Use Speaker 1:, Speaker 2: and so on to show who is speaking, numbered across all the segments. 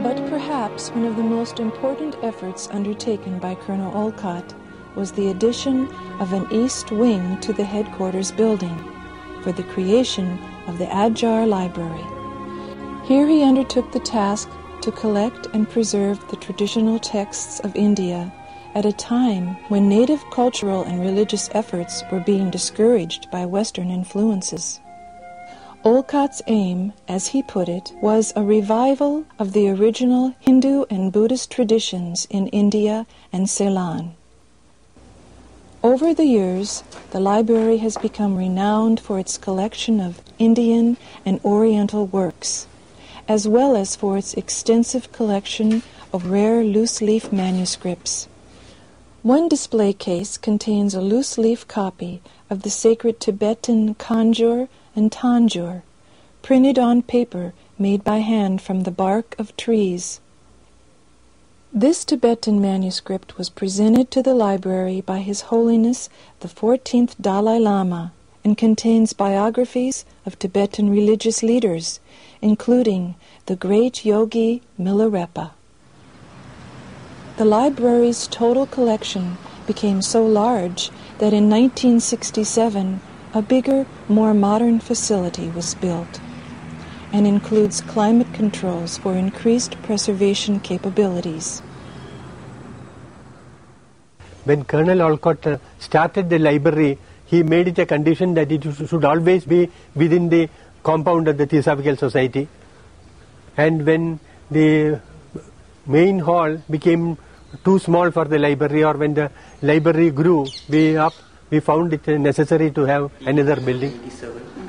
Speaker 1: But perhaps one of the most important efforts undertaken by Colonel Olcott was the addition of an east wing to the headquarters building for the creation of the Adyar Library. Here he undertook the task to collect and preserve the traditional texts of India at a time when native cultural and religious efforts were being discouraged by Western influences. Olcott's aim, as he put it, was a revival of the original Hindu and Buddhist traditions in India and Ceylon. Over the years, the library has become renowned for its collection of Indian and Oriental works, as well as for its extensive collection of rare loose-leaf manuscripts. One display case contains a loose-leaf copy of the sacred Tibetan Kanjur and Tanjur, printed on paper made by hand from the bark of trees. This Tibetan manuscript was presented to the library by His Holiness the 14th Dalai Lama and contains biographies of Tibetan religious leaders, including the great yogi Milarepa. The library's total collection became so large that in 1967 a bigger, more modern facility was built and includes climate controls for increased preservation capabilities.
Speaker 2: When Colonel Olcott started the library, he made it a condition that it should always be within the compound of the Theosophical Society. And when the main hall became too small for the library, or when the library grew way up, we found it necessary to have another building.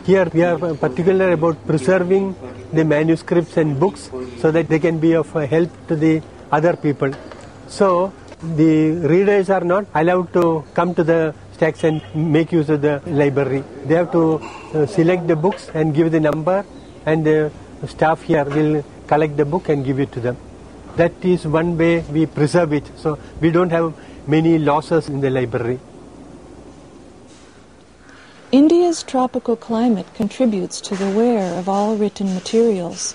Speaker 2: Here we are particular about preserving the manuscripts and books so that they can be of help to the other people. So the readers are not allowed to come to the stacks and make use of the library. They have to select the books and give the number, and the staff here will collect the book and give it to them. That is one way we preserve it, so we don't have many losses in the library.
Speaker 1: India's tropical climate contributes to the wear of all written materials.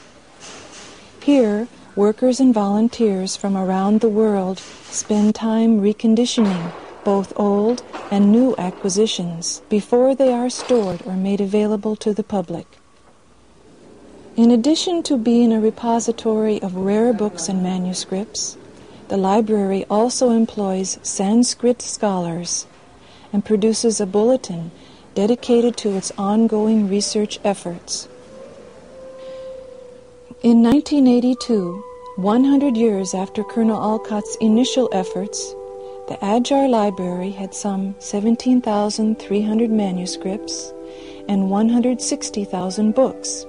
Speaker 1: Here, workers and volunteers from around the world spend time reconditioning both old and new acquisitions before they are stored or made available to the public. In addition to being a repository of rare books and manuscripts, the library also employs Sanskrit scholars and produces a bulletin dedicated to its ongoing research efforts. In 1982, 100 years after Colonel Olcott's initial efforts, the Adyar Library had some 17,300 manuscripts and 160,000 books.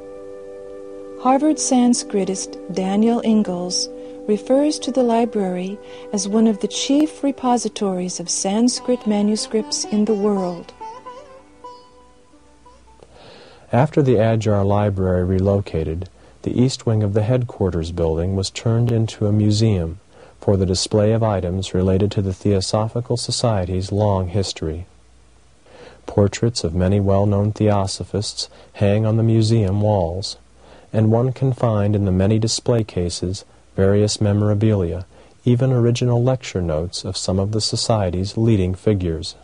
Speaker 1: Harvard Sanskritist Daniel Ingalls refers to the library as one of the chief repositories of Sanskrit manuscripts in the world.
Speaker 3: After the Adyar Library relocated, the east wing of the headquarters building was turned into a museum for the display of items related to the Theosophical Society's long history. Portraits of many well-known Theosophists hang on the museum walls, and one can find in the many display cases various memorabilia, even original lecture notes of some of the Society's leading figures.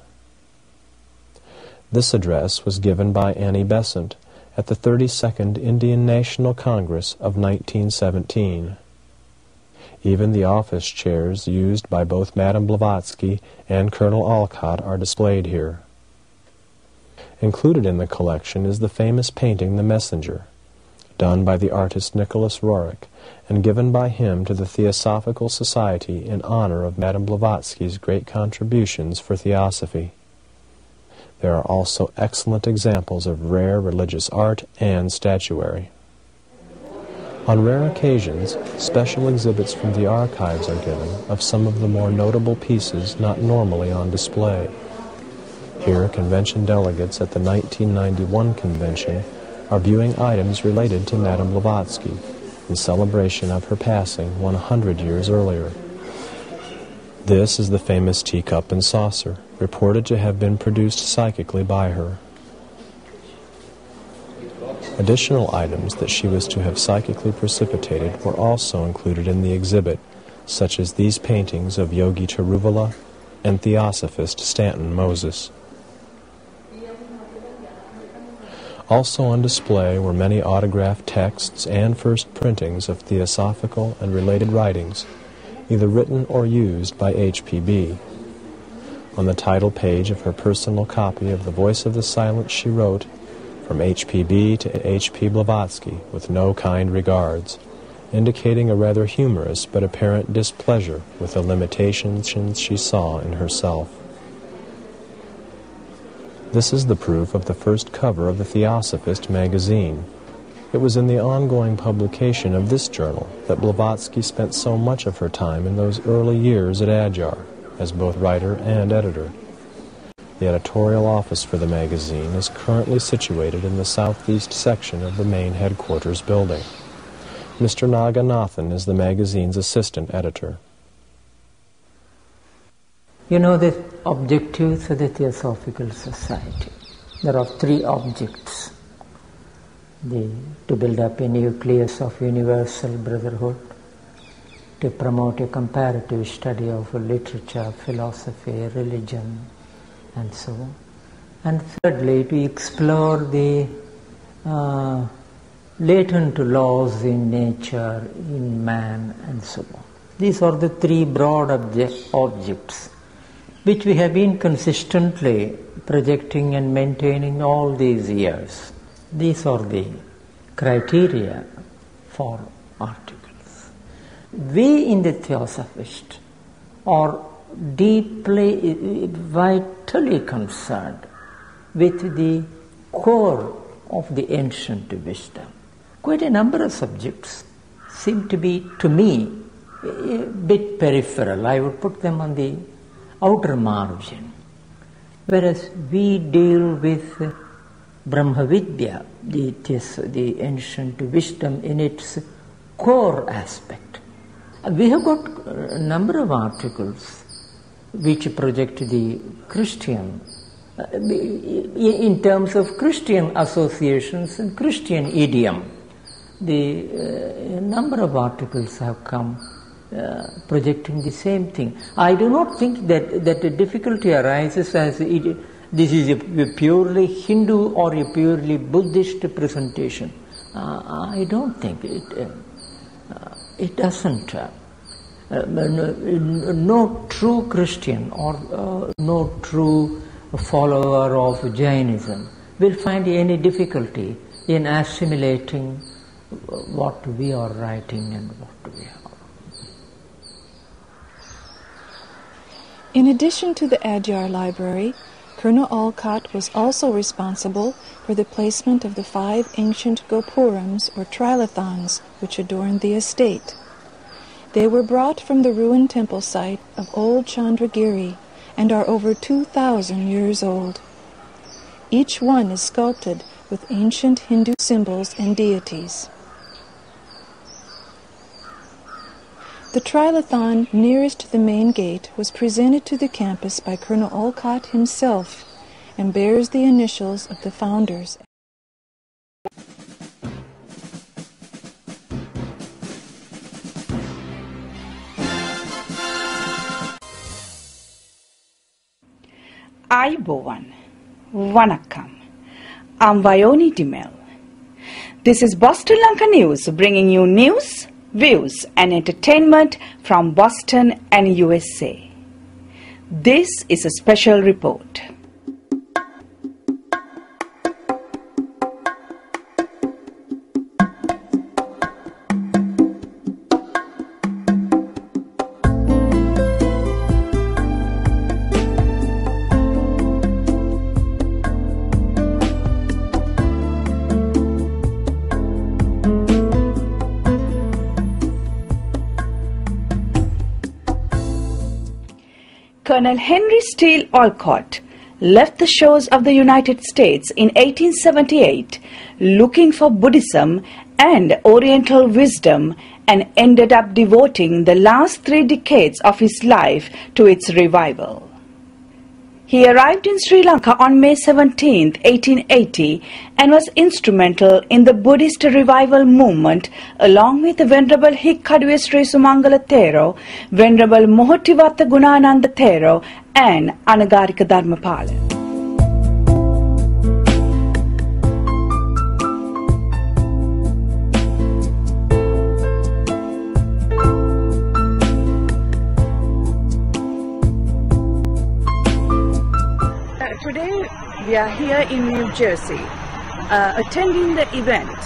Speaker 3: This address was given by Annie Besant at the 32nd Indian National Congress of 1917. Even the office chairs used by both Madame Blavatsky and Colonel Olcott are displayed here. Included in the collection is the famous painting The Messenger, done by the artist Nicholas Roerich and given by him to the Theosophical Society in honor of Madame Blavatsky's great contributions for theosophy. There are also excellent examples of rare religious art and statuary. On rare occasions, special exhibits from the archives are given of some of the more notable pieces not normally on display. Here, convention delegates at the 1991 convention are viewing items related to Madame Blavatsky in celebration of her passing 100 years earlier. This is the famous teacup and saucer, reported to have been produced psychically by her. Additional items that she was to have psychically precipitated were also included in the exhibit, such as these paintings of Yogi Tiruvala and Theosophist Stanton Moses. Also on display were many autographed texts and first printings of theosophical and related writings, either written or used by HPB. On the title page of her personal copy of The Voice of the Silent she wrote, "From HPB to H.P. Blavatsky, with no kind regards," indicating a rather humorous but apparent displeasure with the limitations she saw in herself. This is the proof of the first cover of the Theosophist magazine. It was in the ongoing publication of this journal that Blavatsky spent so much of her time in those early years at Adyar, as both writer and editor. The editorial office for the magazine is currently situated in the southeast section of the main headquarters building. Mr. Naganathan is the magazine's assistant editor.
Speaker 4: You know the objectives of the Theosophical Society. There are three objects. To build up a nucleus of universal brotherhood, to promote a comparative study of literature, philosophy, religion, and so on. And thirdly, to explore the latent laws in nature, in man, and so on. These are the three broad objects which we have been consistently projecting and maintaining all these years. These are the criteria for articles. We in the Theosophist are deeply, vitally concerned with the core of the ancient wisdom. Quite a number of subjects seem to be, to me, a bit peripheral. I would put them on the outer margin. Whereas we deal with Brahmavidya, the ancient wisdom in its core aspect. We have got a number of articles which project the Christian, in terms of Christian associations and Christian idiom. A number of articles have come projecting the same thing. I do not think that the difficulty arises as this is a purely Hindu or a purely Buddhist presentation. I don't think it doesn't. No true Christian or no true follower of Jainism will find any difficulty in assimilating what we are writing and what we are.
Speaker 1: In addition to the Adyar Library, Colonel Olcott was also responsible for the placement of the 5 ancient gopurams or trilithons which adorned the estate. They were brought from the ruined temple site of old Chandragiri and are over 2,000 years old. Each one is sculpted with ancient Hindu symbols and deities. The trilithon nearest the main gate was presented to the campus by Colonel Olcott himself and bears the initials of the founders.
Speaker 5: Ayubowan, Vanakkam. I'm Vayoni Dimel. This is Boston Lanka News, bringing you news, views and entertainment from Boston and USA. This is a special report. Colonel Henry Steele Olcott left the shores of the United States in 1878 looking for Buddhism and Oriental wisdom and ended up devoting the last 3 decades of his life to its revival. He arrived in Sri Lanka on May 17, 1880, and was instrumental in the Buddhist revival movement along with Venerable Hikkaduwe Sri Sumangala Thero, Venerable Mohotivatta Gunananda Thero, and Anagarika Dharmapala. Today we are here in New Jersey attending the event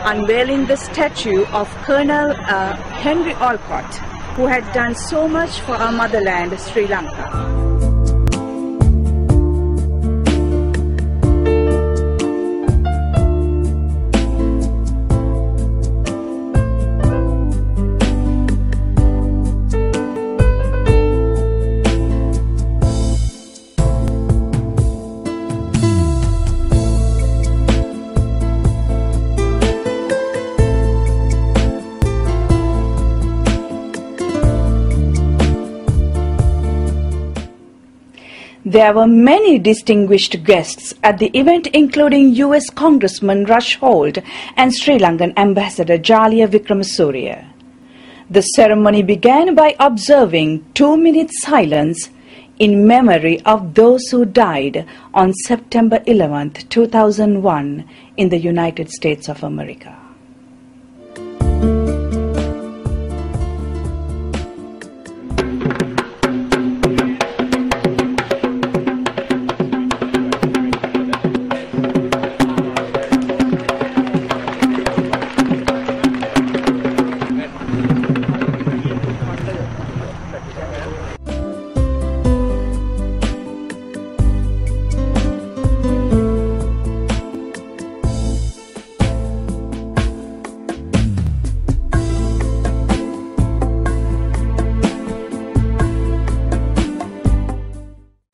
Speaker 5: unveiling the statue of Colonel Henry Olcott, who had done so much for our motherland, Sri Lanka. There were many distinguished guests at the event, including U.S. Congressman Rush Holt and Sri Lankan Ambassador Jalia Wickramasuriya. The ceremony began by observing 2-minute silence in memory of those who died on September 11, 2001 in the United States of America.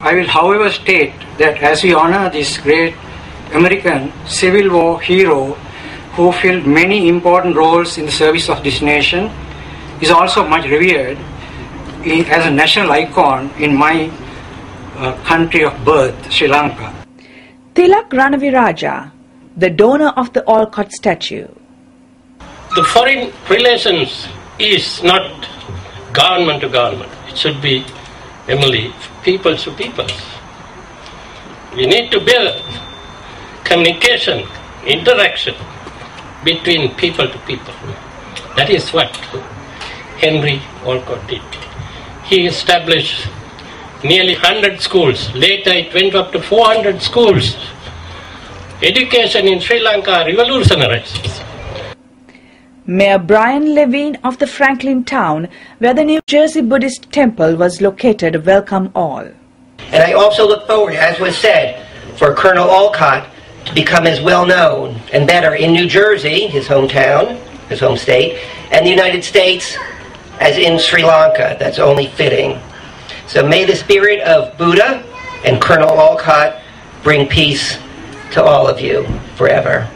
Speaker 6: I will, however, state that as we honor this great American Civil War hero who filled many important roles in the service of this nation, is also much revered as a national icon in my country of birth, Sri Lanka.
Speaker 5: Tilak Ranaviraja, the donor of the Olcott statue.
Speaker 7: The foreign relations is not government to government. It should be only people to people. We need to build communication, interaction between people to people. That is what Henry Olcott did. He established nearly 100 schools. Later it went up to 400 schools. Education in Sri Lanka revolutionized.
Speaker 5: Mayor Brian Levine of the Franklin town, where the New Jersey Buddhist temple was located, welcomed all.
Speaker 8: And I also look forward, as was said, for Colonel Olcott to become as well known and better in New Jersey, his hometown, his home state, and the United States as in Sri Lanka. That's only fitting. So may the spirit of Buddha and Colonel Olcott bring peace to all of you forever.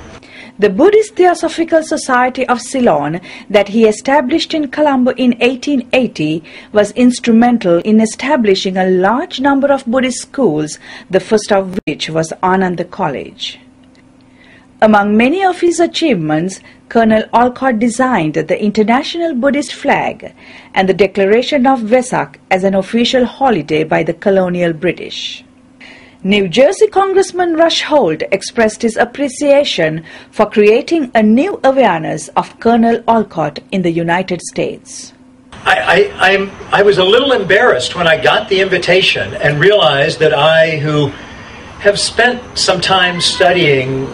Speaker 1: The Buddhist Theosophical Society of Ceylon that he established in Colombo in 1880 was instrumental in establishing a large number of Buddhist schools, the first of which was Ananda College. Among many of his achievements, Colonel Olcott designed the International Buddhist Flag and the declaration of Vesak as an official holiday by the colonial British. New Jersey Congressman Rush Holt expressed his appreciation for creating a new awareness of Colonel Olcott in the United States.
Speaker 9: I was a little embarrassed when I got the invitation and realized that I, who have spent some time studying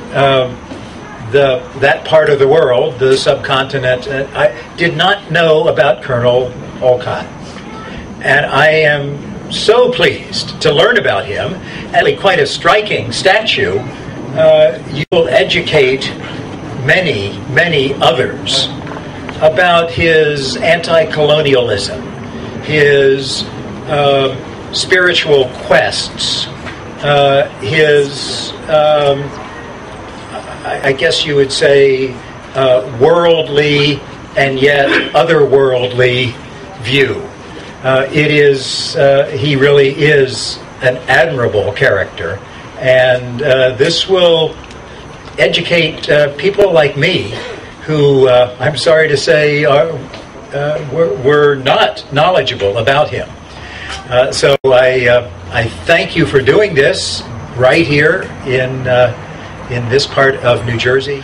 Speaker 9: that part of the world, the subcontinent, I did not know about Colonel Olcott. And I am so pleased to learn about him. And quite a striking statue. You will educate many, many others about his anti-colonialism, his spiritual quests, his, I guess you would say, worldly and yet otherworldly view. He really is an admirable character, and this will educate people like me who, I'm sorry to say, were not knowledgeable about him. So I thank you for doing this right here in this part of New Jersey.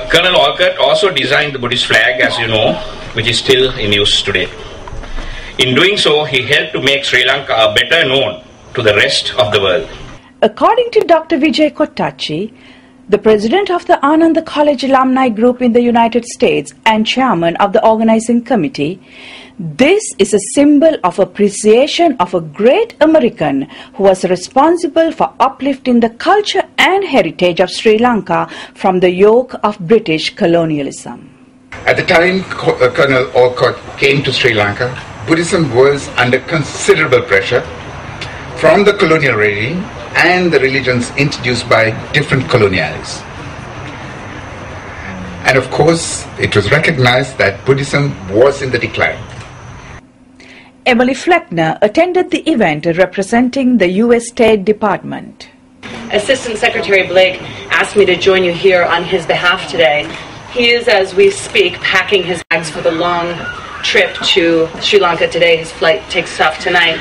Speaker 10: Colonel Olcott also designed the Buddhist flag, as you know, which is still in use today. In doing so, he helped to make Sri Lanka better known to the rest of the world.
Speaker 5: According to Dr. Vijay Kottachi, the president of the Ananda College Alumni Group in the United States and chairman of the organizing committee, this is a symbol of appreciation of a great American who was responsible for uplifting the culture and heritage of Sri Lanka from the yoke of British colonialism.
Speaker 11: At the time Colonel Olcott came to Sri Lanka, Buddhism was under considerable pressure from the colonial regime and the religions introduced by different colonialists. And of course, it was recognized that Buddhism was in the decline.
Speaker 5: Emily Fleckner attended the event representing the U.S. State Department.
Speaker 12: Assistant Secretary Blake asked me to join you here on his behalf today. He is, as we speak, packing his bags for the long trip to Sri Lanka today. His flight takes off tonight.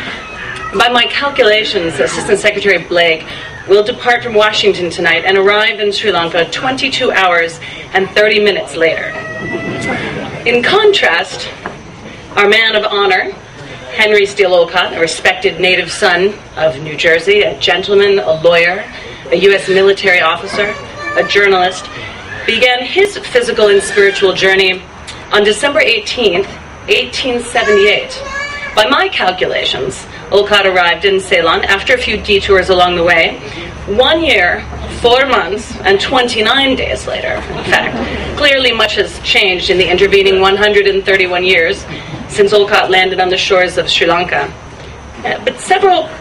Speaker 12: By my calculations, Assistant Secretary Blake will depart from Washington tonight and arrive in Sri Lanka 22 hours and 30 minutes later. In contrast, our man of honor, Henry Steele Olcott, a respected native son of New Jersey, a gentleman, a lawyer, a U.S. military officer, a journalist, began his physical and spiritual journey on December 18th, 1878. By my calculations, Olcott arrived in Ceylon after a few detours along the way, 1 year, 4 months, and 29 days later. In fact, clearly much has changed in the intervening 131 years since Olcott landed on the shores of Sri Lanka. But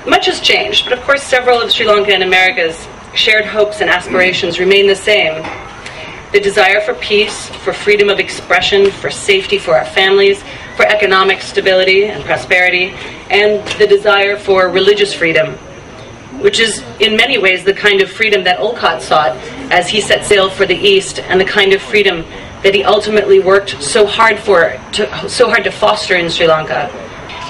Speaker 12: much has changed, but of course several of Sri Lanka and America's shared hopes and aspirations remain the same. The desire for peace, for freedom of expression, for safety for our families, for economic stability and prosperity, and the desire for religious freedom, which is in many ways the kind of freedom that Olcott sought as he set sail for the East, and the kind of freedom that he ultimately worked so hard to foster in Sri Lanka.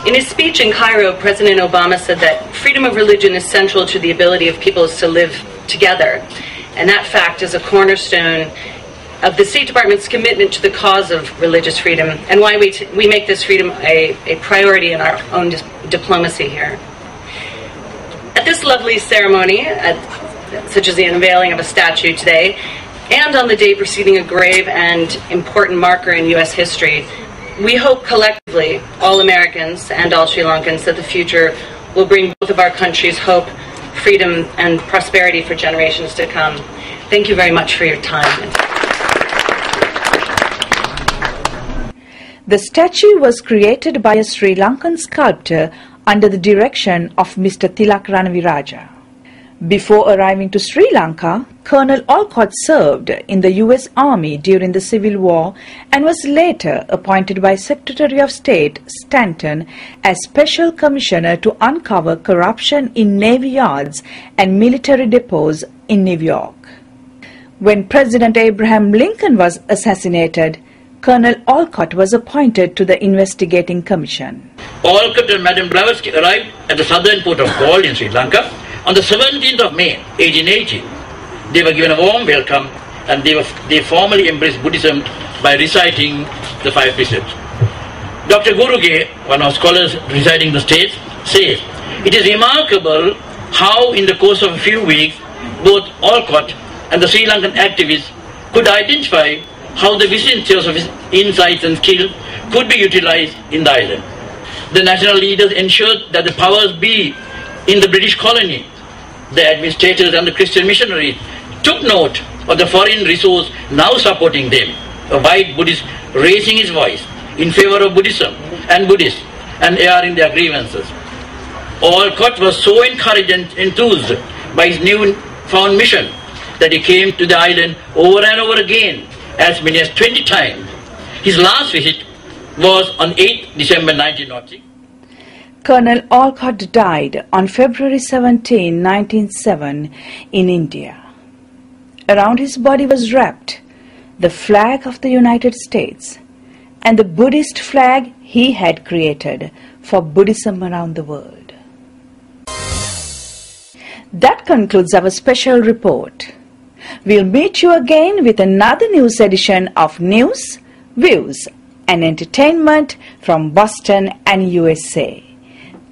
Speaker 12: In his speech in Cairo, President Obama said that freedom of religion is central to the ability of peoples to live together, and that fact is a cornerstone of the State Department's commitment to the cause of religious freedom, and why we make this freedom a priority in our own diplomacy here. At this lovely ceremony, such as the unveiling of a statue today, and on the day preceding a grave and important marker in U.S. history, we hope collectively, all Americans and all Sri Lankans, that the future will bring both of our countries hope, freedom, and prosperity for generations to come. Thank you very much for your time.
Speaker 5: The statue was created by a Sri Lankan sculptor under the direction of Mr. Tilak Ranaviraja. Before arriving to Sri Lanka, Colonel Olcott served in the U.S. Army during the Civil War and was later appointed by Secretary of State Stanton as Special Commissioner to uncover corruption in Navy yards and military depots in New York. When President Abraham Lincoln was assassinated, Colonel Olcott was appointed to the investigating commission.
Speaker 13: Olcott and Madame Blavatsky arrived at the southern port of Galle in Sri Lanka on the 17th of May, 1880. They were given a warm welcome, and they formally embraced Buddhism by reciting the 5 precepts. Dr. Guruge, one of scholars residing in the States, says, "It is remarkable how in the course of a few weeks, both Olcott and the Sri Lankan activists could identify how the Western Theosophists' insights and skill could be utilized in the island. The national leaders ensured that the powers be in the British colony, the administrators and the Christian missionaries took note of the foreign resource now supporting them, a white Buddhist raising his voice in favor of Buddhism and Buddhists and airing their grievances. Olcott was so encouraged and enthused by his new-found mission that he came to the island over and over again, as many as 20 times. His last visit was on 8 December 1906.
Speaker 5: Colonel Olcott died on February 17, 1907 in India. Around his body was wrapped the flag of the United States and the Buddhist flag he had created for Buddhism around the world. That concludes our special report. We'll meet you again with another news edition of News, Views and Entertainment from Boston and USA.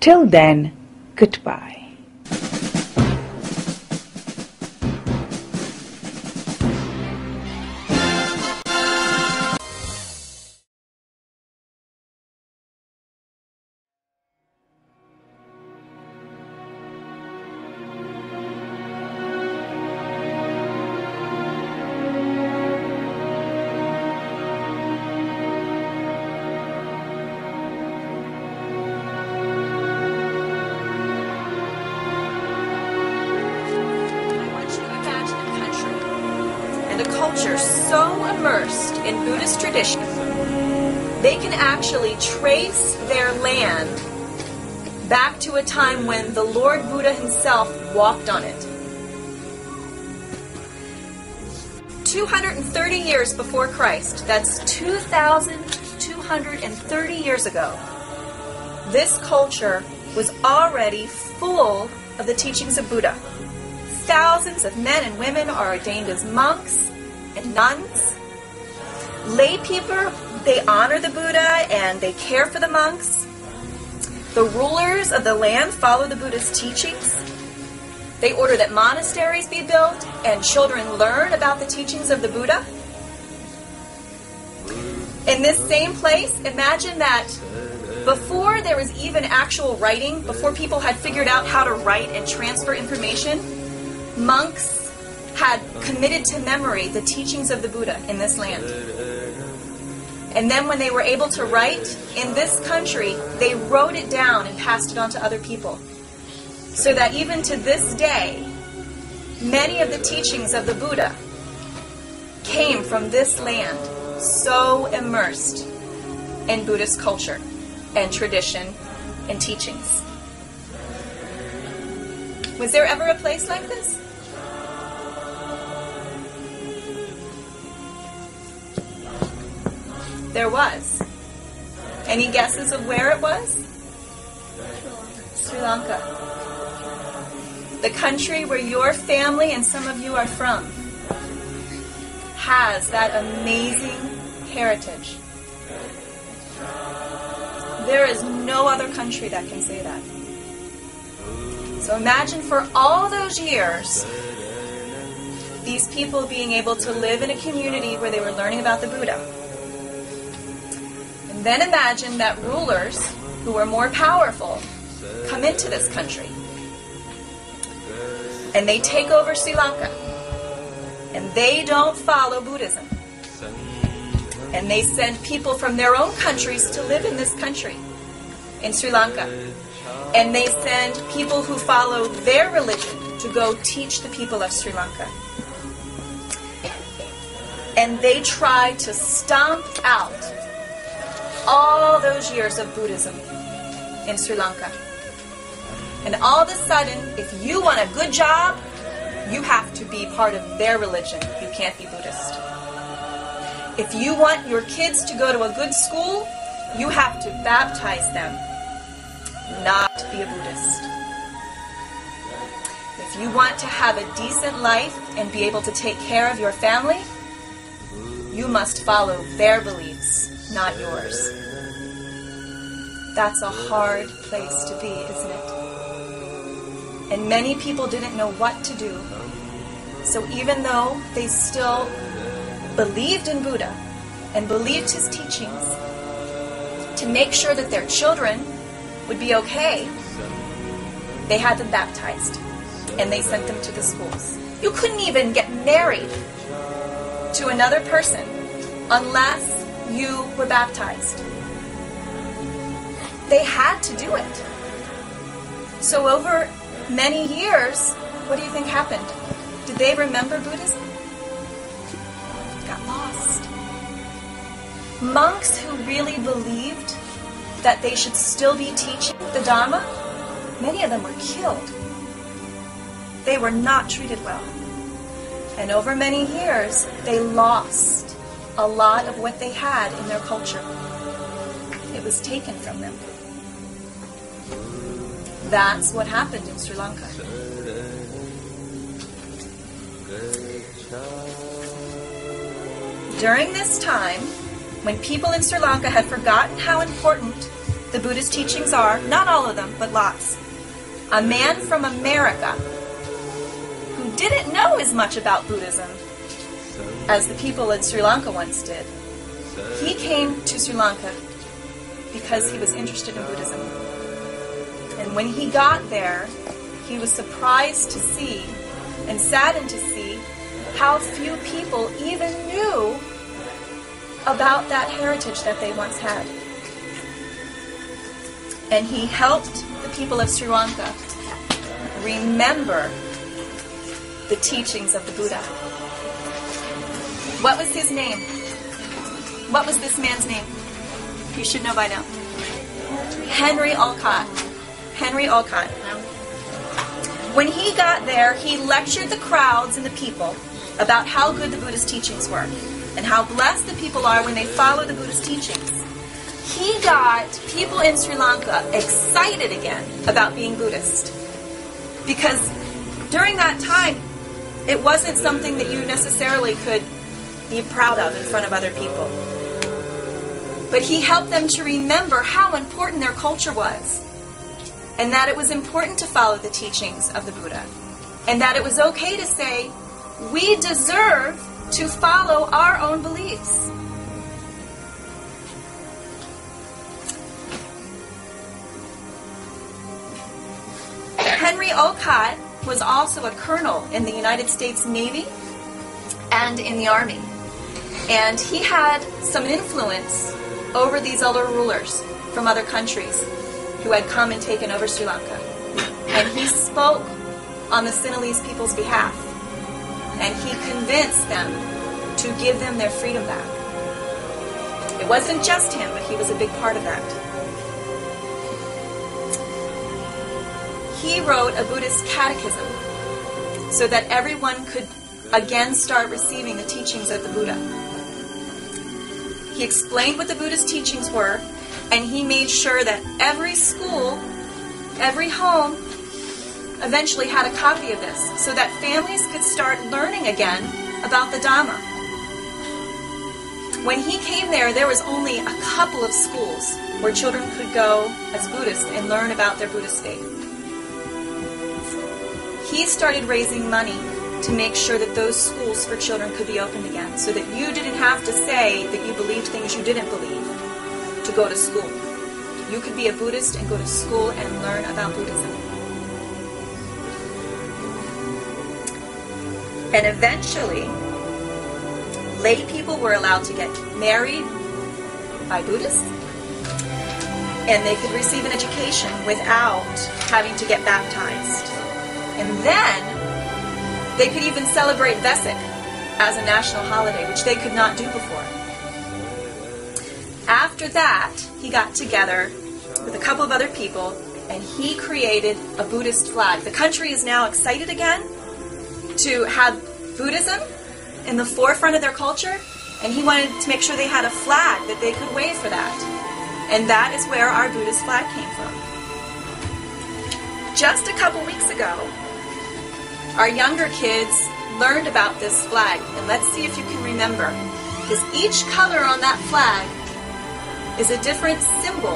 Speaker 5: Till then, goodbye.
Speaker 14: So immersed in Buddhist tradition, they can actually trace their land back to a time when the Lord Buddha himself walked on it. 230 years before Christ, that's 2,230 years ago, this culture was already full of the teachings of Buddha. Thousands of men and women are ordained as monks and nuns. Lay people, they honor the Buddha and they care for the monks. The rulers of the land follow the Buddha's teachings. They order that monasteries be built and children learn about the teachings of the Buddha. In this same place, imagine that before there was even actual writing, before people had figured out how to write and transfer information, monks had committed to memory the teachings of the Buddha in this land. And then when they were able to write in this country, they wrote it down and passed it on to other people. So that even to this day, many of the teachings of the Buddha came from this land, so immersed in Buddhist culture and tradition and teachings. Was there ever a place like this? There was. Any guesses of where it was? Sri Lanka. The country where your family and some of you are from has that amazing heritage. There is no other country that can say that. So imagine for all those years, these people being able to live in a community where they were learning about the Buddha. Then imagine that rulers who are more powerful come into this country and they take over Sri Lanka and they don't follow Buddhism and they send people from their own countries to live in this country, in Sri Lanka, and they send people who follow their religion to go teach the people of Sri Lanka, and they try to stomp out all those years of Buddhism in Sri Lanka. And all of a sudden, if you want a good job, you have to be part of their religion. You can't be Buddhist. If you want your kids to go to a good school, you have to baptize them, not be a Buddhist. If you want to have a decent life and be able to take care of your family, you must follow their beliefs, not yours. That's a hard place to be, isn't it? And many people didn't know what to do. So even though they still believed in Buddha and believed his teachings, to make sure that their children would be okay, they had them baptized and they sent them to the schools. You couldn't even get married to another person unless you were baptized. They had to do it. So over many years, what do you think happened? Did they remember Buddhism? Got lost. Monks who really believed that they should still be teaching the Dharma, many of them were killed. They were not treated well. And over many years, they lost a lot of what they had in their culture. It was taken from them. That's what happened in Sri Lanka. During this time, when people in Sri Lanka had forgotten how important the Buddhist teachings are, not all of them, but lots, a man from America who didn't know as much about Buddhism as the people in Sri Lanka once did, he came to Sri Lanka because he was interested in Buddhism. And when he got there, he was surprised to see and saddened to see how few people even knew about that heritage that they once had. And he helped the people of Sri Lanka remember the teachings of the Buddha. What was his name? What was this man's name? You should know by now. Henry Olcott. Henry Olcott. When he got there, he lectured the crowds and the people about how good the Buddhist teachings were and how blessed the people are when they follow the Buddhist teachings. He got people in Sri Lanka excited again about being Buddhist. Because during that time, it wasn't something that you necessarily could be proud of in front of other people. But he helped them to remember how important their culture was, and that it was important to follow the teachings of the Buddha, and that it was okay to say, we deserve to follow our own beliefs. Henry Olcott was also a colonel in the United States Navy and in the Army. And he had some influence over these other rulers from other countries who had come and taken over Sri Lanka. And he spoke on the Sinhalese people's behalf. And he convinced them to give them their freedom back. It wasn't just him, but he was a big part of that. He wrote a Buddhist catechism so that everyone could again start receiving the teachings of the Buddha. He explained what the Buddhist teachings were, and he made sure that every school, every home, eventually had a copy of this, so that families could start learning again about the Dhamma. When he came there, there was only a couple of schools where children could go as Buddhists and learn about their Buddhist faith. He started raising money to make sure that those schools for children could be opened again, so that you didn't have to say that you believed things you didn't believe to go to school. You could be a Buddhist and go to school and learn about Buddhism. And eventually, lay people were allowed to get married by Buddhists, and they could receive an education without having to get baptized. And then they could even celebrate Vesak as a national holiday, which they could not do before. After that, he got together with a couple of other people, and he created a Buddhist flag. The country is now excited again to have Buddhism in the forefront of their culture, and he wanted to make sure they had a flag that they could wave for that. And that is where our Buddhist flag came from. Just a couple weeks ago, our younger kids learned about this flag, and let's see if you can remember, because each color on that flag is a different symbol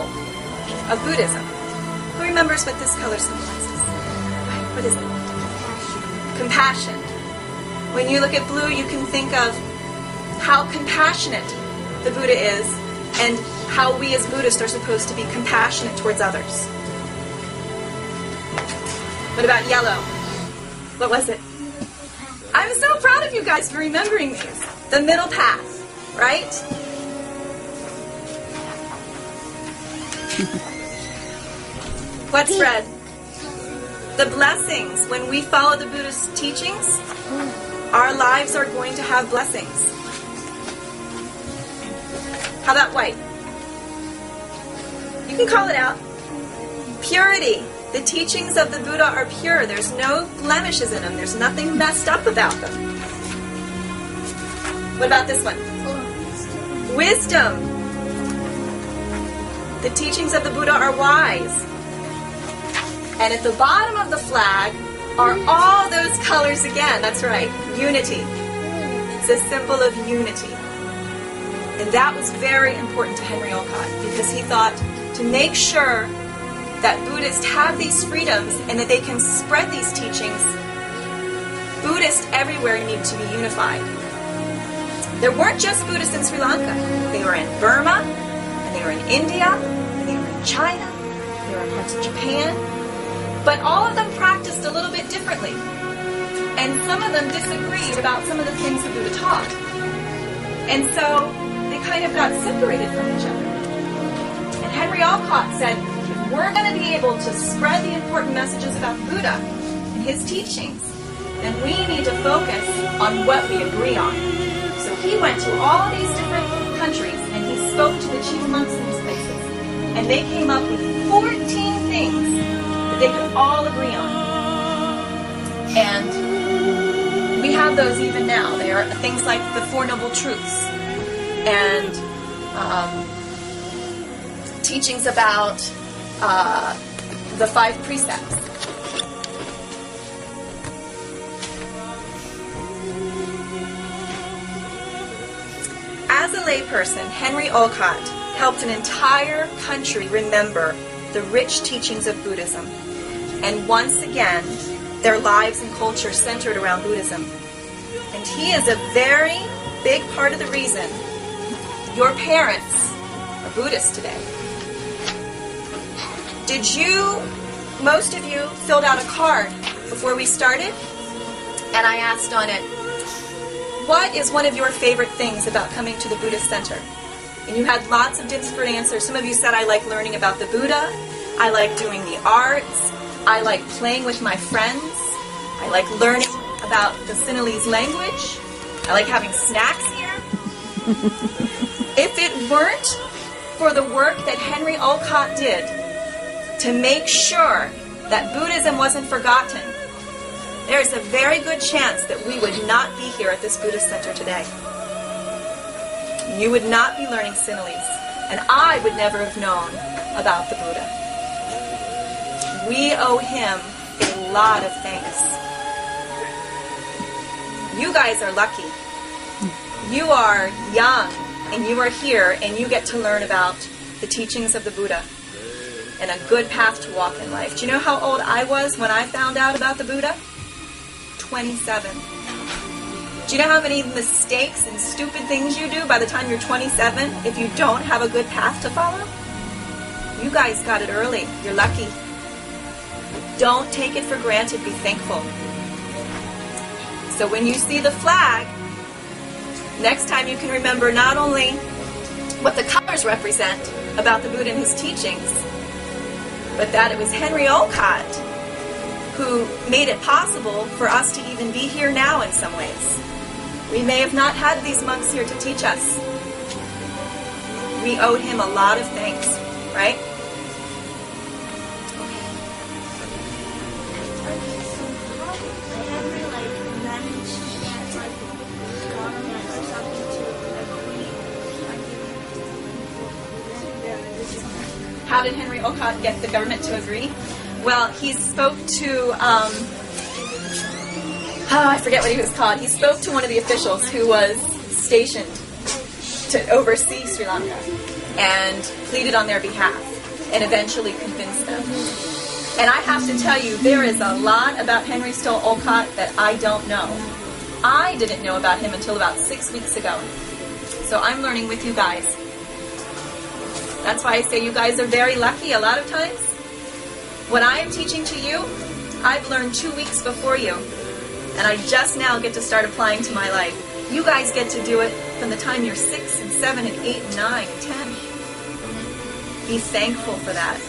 Speaker 14: of Buddhism. Who remembers what this color symbolizes? What is it? Compassion. When you look at blue, you can think of how compassionate the Buddha is and how we as Buddhists are supposed to be compassionate towards others. What about yellow? What was it? I'm so proud of you guys for remembering these. The middle path, right? What's red? The blessings. When we follow the Buddhist teachings, our lives are going to have blessings. How about white? You can call it out. Purity. The teachings of the Buddha are pure. There's no blemishes in them. There's nothing messed up about them. What about this one? Wisdom. The teachings of the Buddha are wise. And at the bottom of the flag are all those colors again. That's right. Unity. It's a symbol of unity. And that was very important to Henry Olcott, because he thought to make sure that Buddhists have these freedoms and that they can spread these teachings, Buddhists everywhere need to be unified. There weren't just Buddhists in Sri Lanka. They were in Burma, and they were in India, and they were in China, they were in parts of Japan. But all of them practiced a little bit differently. And some of them disagreed about some of the things the Buddha taught. And so they kind of got separated from each other. And Henry Olcott said, if we're going to be able to spread the important messages about Buddha and his teachings, then we need to focus on what we agree on. So he went to all these different countries and he spoke to the chief monks in these places. And they came up with 14 things that they could all agree on. And we have those even now. They are things like the Four Noble Truths and teachings about the 5 precepts. As a layperson, Henry Olcott helped an entire country remember the rich teachings of Buddhism. And once again, their lives and culture centered around Buddhism. And he is a very big part of the reason your parents are Buddhists today. Most of you filled out a card before we started, and I asked on it, what is one of your favorite things about coming to the Buddhist Center? And you had lots of different answers. Some of you said, I like learning about the Buddha, I like doing the arts, I like playing with my friends, I like learning about the Cnelese language, I like having snacks here. If it weren't for the work that Henry Olcott did to make sure that Buddhism wasn't forgotten, there's a very good chance that we would not be here at this Buddhist Center today. You would not be learning Cnelese, and I would never have known about the Buddha. We owe him a lot of thanks. You guys are lucky. You are young, and you are here, and you get to learn about the teachings of the Buddha and a good path to walk in life. Do you know how old I was when I found out about the Buddha? 27. Do you know how many mistakes and stupid things you do by the time you're 27 if you don't have a good path to follow? You guys got it early. You're lucky. Don't take it for granted. Be thankful. So when you see the flag, next time you can remember not only what the colors represent about the Buddha and his teachings, but that it was Henry Olcott who made it possible for us to even be here now in some ways. We may have not had these monks here to teach us. We owed him a lot of thanks, right? How did Henry Olcott get the government to agree? Well, he spoke to, I forget what he was called. He spoke to one of the officials who was stationed to oversee Sri Lanka and pleaded on their behalf and eventually convinced them. And I have to tell you, there is a lot about Henry Steel Olcott that I don't know. I didn't know about him until about 6 weeks ago. So I'm learning with you guys. That's why I say you guys are very lucky a lot of times. What I am teaching to you, I've learned 2 weeks before you. And I just now get to start applying to my life. You guys get to do it from the time you're 6 and 7 and 8 and 9 and 10. Be thankful for that.